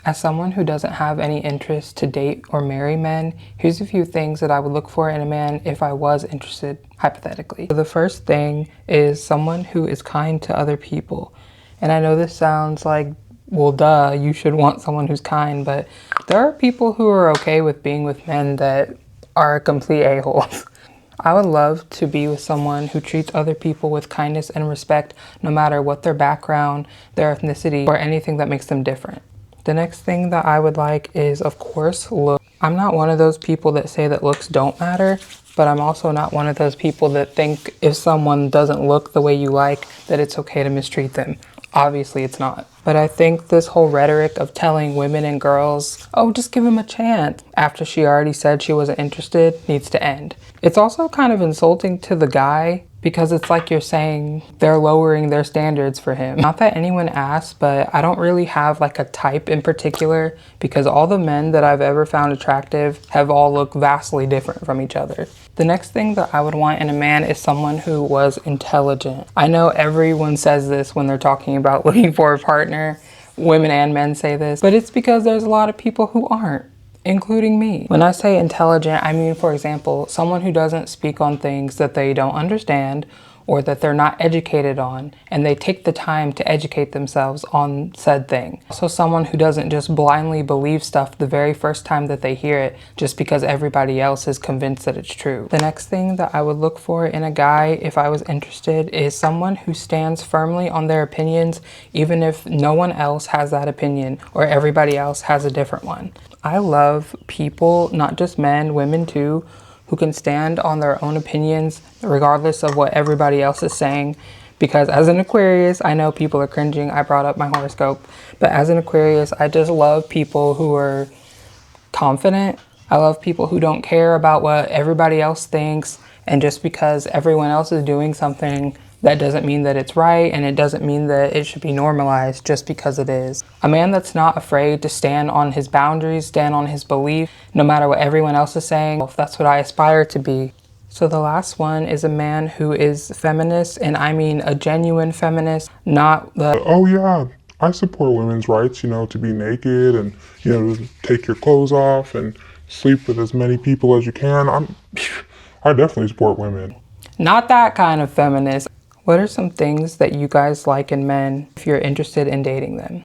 As someone who doesn't have any interest to date or marry men, here's a few things that I would look for in a man if I was interested, hypothetically. The first thing is someone who is kind to other people. And I know this sounds like, well, duh, you should want someone who's kind, but there are people who are okay with being with men that are complete a-holes. I would love to be with someone who treats other people with kindness and respect, no matter what their background, their ethnicity, or anything that makes them different. The next thing that I would like is, of course, look. I'm not one of those people that say that looks don't matter, but I'm also not one of those people that think if someone doesn't look the way you like, that it's okay to mistreat them. Obviously it's not. But I think this whole rhetoric of telling women and girls, oh, just give him a chance, after she already said she wasn't interested, needs to end. It's also kind of insulting to the guy, because it's like you're saying they're lowering their standards for him. Not that anyone asked, but I don't really have like a type in particular, because all the men that I've ever found attractive have all looked vastly different from each other. The next thing that I would want in a man is someone who was intelligent. I know everyone says this when they're talking about looking for a partner. Women and men say this, but it's because there's a lot of people who aren't, including me. When I say intelligent, I mean, for example, someone who doesn't speak on things that they don't understand or that they're not educated on, and they take the time to educate themselves on said thing. Also someone who doesn't just blindly believe stuff the very first time that they hear it just because everybody else is convinced that it's true. The next thing that I would look for in a guy if I was interested is someone who stands firmly on their opinions even if no one else has that opinion or everybody else has a different one. I love people, not just men, women too, who can stand on their own opinions regardless of what everybody else is saying. Because as an Aquarius, I know people are cringing, I brought up my horoscope, but as an Aquarius, I just love people who are confident. I love people who don't care about what everybody else thinks, and just because everyone else is doing something, that doesn't mean that it's right, and it doesn't mean that it should be normalized just because it is. A man that's not afraid to stand on his boundaries, stand on his belief, no matter what everyone else is saying. That's what I aspire to be. So the last one is a man who is feminist, and I mean a genuine feminist, not the, oh yeah, I support women's rights, to be naked and, to take your clothes off and sleep with as many people as you can. I definitely support women. not that kind of feminist. What are some things that you guys like in men if you're interested in dating them?